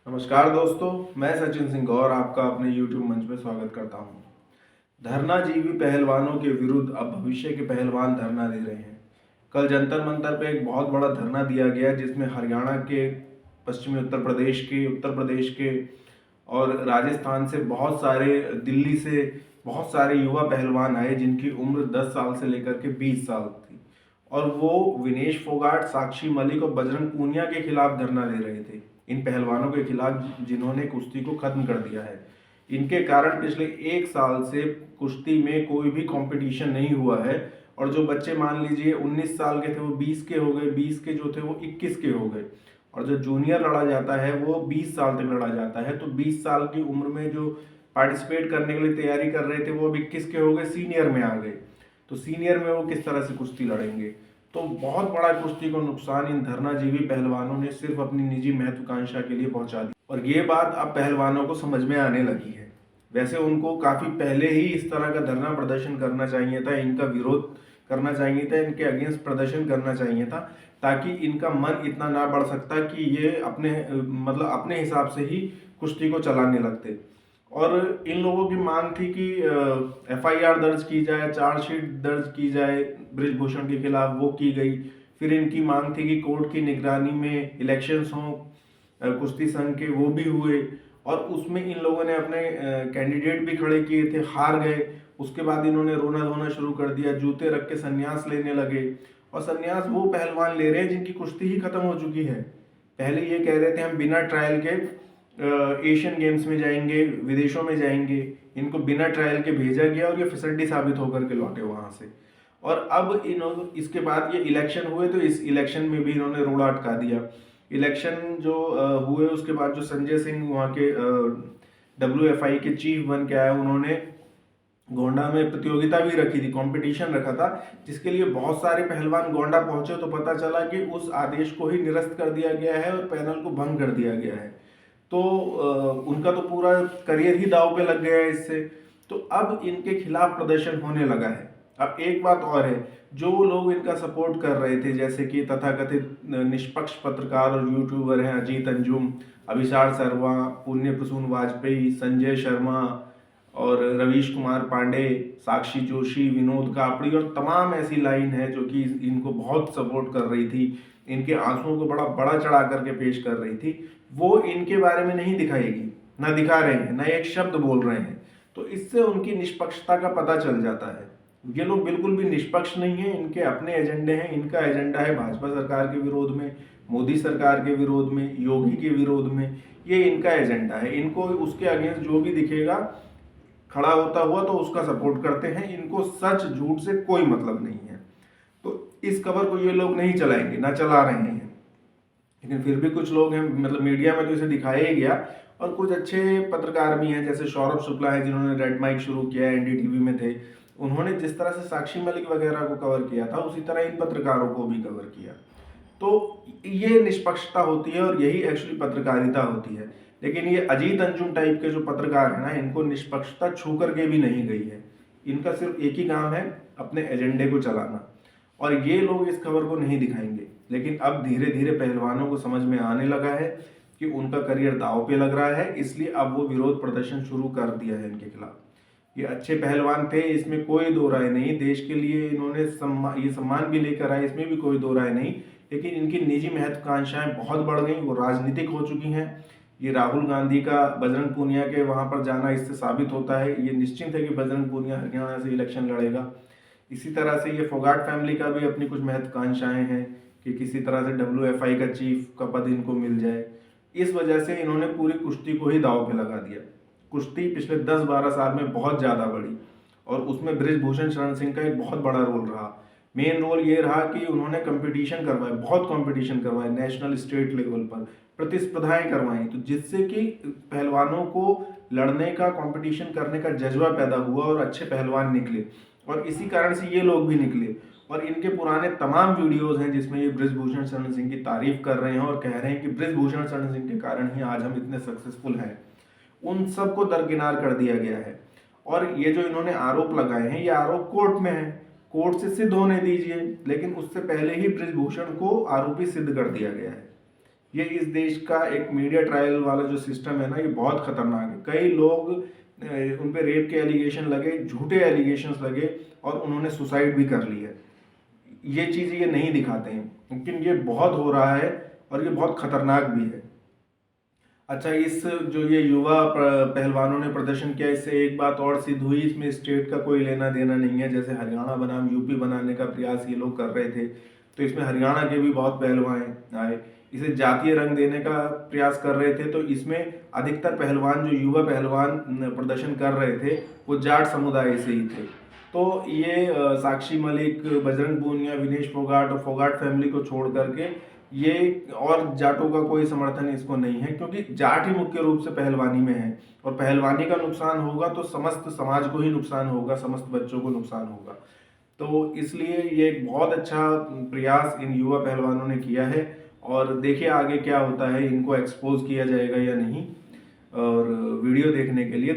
नमस्कार दोस्तों, मैं सचिन सिंह गौर आपका अपने YouTube मंच में स्वागत करता हूं। धरनाजीवी पहलवानों के विरुद्ध अब भविष्य के पहलवान धरना दे रहे हैं। कल जंतर मंतर पे एक बहुत बड़ा धरना दिया गया जिसमें हरियाणा के, पश्चिमी उत्तर प्रदेश के और राजस्थान से बहुत सारे, दिल्ली से बहुत सारे युवा पहलवान आए जिनकी उम्र 10 साल से लेकर के 20 साल थी। और वो विनेश फोगाट, साक्षी मलिक और बजरंग पूनिया के खिलाफ धरना दे रहे थे। इन पहलवानों के खिलाफ जिन्होंने कुश्ती को खत्म कर दिया है। इनके कारण पिछले 1 साल से कुश्ती में कोई भी कंपटीशन नहीं हुआ है। और जो बच्चे मान लीजिए 19 साल के थे वो 20 के हो गए, 20 के जो थे वो 21 के हो गए। और जो जूनियर लड़ा जाता है वो 20 साल तक लड़ा जाता है। तो 20 साल की उम्र में जो पार्टिसिपेट करने के लिए तैयारी कर रहे थे वो अब 21 के हो गए, सीनियर में आ गए। तो सीनियर में वो किस तरह से कुश्ती लड़ेंगे। तो बहुत बड़ा कुश्ती को नुकसान इन धरनाजीवी पहलवानों ने सिर्फ अपनी निजी महत्वाकांक्षा के लिए पहुंचा दी। और ये बात अब पहलवानों को समझ में आने लगी है। वैसे उनको काफी पहले ही इस तरह का धरना प्रदर्शन करना चाहिए था, इनका विरोध करना चाहिए था, इनके अगेंस्ट प्रदर्शन करना चाहिए था, ताकि इनका मन इतना ना बढ़ सकता कि ये अपने हिसाब से ही कुश्ती को चलाने लगते। और इन लोगों की मांग थी कि FIR दर्ज की जाए, चार्जशीट दर्ज की जाए बृजभूषण के खिलाफ, वो की गई। फिर इनकी मांग थी कि कोर्ट की निगरानी में इलेक्शंस हों कुश्ती संघ के, वो भी हुए। और उसमें इन लोगों ने अपने कैंडिडेट भी खड़े किए थे, हार गए। उसके बाद इन्होंने रोना धोना शुरू कर दिया, जूते रख के संन्यास लेने लगे। और संन्यास वो पहलवान ले रहे हैं जिनकी कुश्ती ही खत्म हो चुकी है। पहले ये कह रहे थे हम बिना ट्रायल के एशियन गेम्स में जाएंगे, विदेशों में जाएंगे। इनको बिना ट्रायल के भेजा गया और ये फिसड्डी साबित होकर के लौटे वहां से। और अब इन्होंने इसके बाद ये इलेक्शन हुए तो इस इलेक्शन में भी इन्होंने रोड़ा अटका दिया। इलेक्शन जो हुए उसके बाद जो संजय सिंह वहाँ के WFI के चीफ बन के आए, उन्होंने गोंडा में प्रतियोगिता भी रखी थी, कंपटीशन रखा था, जिसके लिए बहुत सारे पहलवान गोंडा पहुंचे। तो पता चला कि उस आदेश को ही निरस्त कर दिया गया है और पैनल को भंग कर दिया गया है। तो उनका तो पूरा करियर ही दांव पे लग गया है इससे। तो अब इनके खिलाफ प्रदर्शन होने लगा है। अब एक बात और है, जो लोग इनका सपोर्ट कर रहे थे जैसे कि तथाकथित निष्पक्ष पत्रकार और यूट्यूबर हैं अजीत अंजुम, अभिसार सर्मा, पुण्य प्रसून वाजपेयी, संजय शर्मा और रवीश कुमार पांडे, साक्षी जोशी, विनोद कापड़ी और तमाम ऐसी लाइन है जो कि इनको बहुत सपोर्ट कर रही थी, इनके आंसुओं को बड़ा बड़ा चढ़ा करके पेश कर रही थी। वो इनके बारे में नहीं दिखाएगी, ना दिखा रहे हैं, ना एक शब्द बोल रहे हैं। तो इससे उनकी निष्पक्षता का पता चल जाता है। ये लोग बिल्कुल भी निष्पक्ष नहीं है, इनके अपने एजेंडे हैं। इनका एजेंडा है भाजपा सरकार के विरोध में, मोदी सरकार के विरोध में, योगी के विरोध में। ये इनका एजेंडा है। इनको उसके अगेंस्ट जो भी दिखेगा खड़ा होता हुआ तो उसका सपोर्ट करते हैं। इनको सच झूठ से कोई मतलब नहीं है। तो इस खबर को ये लोग नहीं चलाएंगे, ना चला रहे हैं। लेकिन फिर भी कुछ लोग हैं, मतलब मीडिया में तो इसे दिखाया ही गया। और कुछ अच्छे पत्रकार भी हैं जैसे सौरभ शुक्ला है, जिन्होंने रेड माइक शुरू किया है, NDTV में थे। उन्होंने जिस तरह से साक्षी मलिक वगैरह को कवर किया था उसी तरह इन पत्रकारों को भी कवर किया। तो ये निष्पक्षता होती है और यही एक्चुअली पत्रकारिता होती है। लेकिन ये अजीत अंजुम टाइप के जो पत्रकार है ना, इनको निष्पक्षता छू करके भी नहीं गई है। इनका सिर्फ एक ही काम है, अपने एजेंडे को चलाना। और ये लोग इस खबर को नहीं दिखाएंगे। लेकिन अब धीरे धीरे पहलवानों को समझ में आने लगा है कि उनका करियर दांव पे लग रहा है, इसलिए अब वो विरोध प्रदर्शन शुरू कर दिया है इनके खिलाफ। ये अच्छे पहलवान थे, इसमें कोई दो राय नहीं। देश के लिए इन्होंने ये सम्मान भी लेकर आए, इसमें भी कोई दो राय नहीं। लेकिन इनकी निजी महत्वाकांक्षाएं बहुत बढ़ गई, वो राजनीतिक हो चुकी हैं। ये राहुल गांधी का बजरंग पूनिया के वहां पर जाना इससे साबित होता है। ये निश्चित है कि बजरंग पूनिया हरियाणा से इलेक्शन लड़ेगा। इसी तरह से ये फोगाट फैमिली का भी अपनी कुछ महत्वाकांक्षाएं हैं कि किसी तरह से WFI का चीफ का पद इनको मिल जाए। इस वजह से इन्होंने पूरी कुश्ती को ही दांव पे लगा दिया। कुश्ती पिछले 10-12 साल में बहुत ज़्यादा बढ़ी और उसमें बृजभूषण शरण सिंह का एक बहुत बड़ा रोल रहा। मेन रोल ये रहा कि उन्होंने कंपटीशन करवाए, बहुत कंपटीशन करवाए, नेशनल स्टेट लेवल पर प्रतिस्पर्धाएं करवाई, तो जिससे कि पहलवानों को लड़ने का, कंपटीशन करने का जज्बा पैदा हुआ और अच्छे पहलवान निकले। और इसी कारण से ये लोग भी निकले। और इनके पुराने तमाम वीडियोस हैं जिसमें ये बृजभूषण शरण सिंह की तारीफ कर रहे हैं और कह रहे हैं कि बृजभूषण शरण सिंह के कारण ही आज हम इतने सक्सेसफुल हैं। उन सबको दरकिनार कर दिया गया है। और ये जो इन्होंने आरोप लगाए हैं, ये आरोप कोर्ट में है, कोर्ट से सिद्ध होने दीजिए। लेकिन उससे पहले ही बृजभूषण को आरोपी सिद्ध कर दिया गया है। ये इस देश का एक मीडिया ट्रायल वाला जो सिस्टम है ना, ये बहुत खतरनाक है। कई लोग उन पे रेप के एलिगेशन लगे, झूठे एलिगेशंस लगे और उन्होंने सुसाइड भी कर लिया। ये चीज़ ये नहीं दिखाते हैं, लेकिन ये बहुत हो रहा है और ये बहुत खतरनाक भी है। अच्छा, इस जो ये युवा पहलवानों ने प्रदर्शन किया, इससे एक बात और सिद्ध हुई, इसमें स्टेट का कोई लेना देना नहीं है। जैसे हरियाणा बनाम यूपी बनाने का प्रयास ये लोग कर रहे थे, तो इसमें हरियाणा के भी बहुत पहलवान आए। इसे जातीय रंग देने का प्रयास कर रहे थे, तो इसमें अधिकतर पहलवान, जो युवा पहलवान प्रदर्शन कर रहे थे, वो जाट समुदाय से ही थे। तो ये साक्षी मलिक, बजरंग पूनिया, विनेश फोगाट और फोगाट फैमिली को छोड़ करके ये और जाटों का कोई समर्थन इसको नहीं है, क्योंकि जाट ही मुख्य रूप से पहलवानी में है और पहलवानी का नुकसान होगा तो समस्त समाज को ही नुकसान होगा, समस्त बच्चों को नुकसान होगा। तो इसलिए ये एक बहुत अच्छा प्रयास इन युवा पहलवानों ने किया है और देखिए आगे क्या होता है, इनको एक्सपोज किया जाएगा या नहीं। और वीडियो देखने के लिए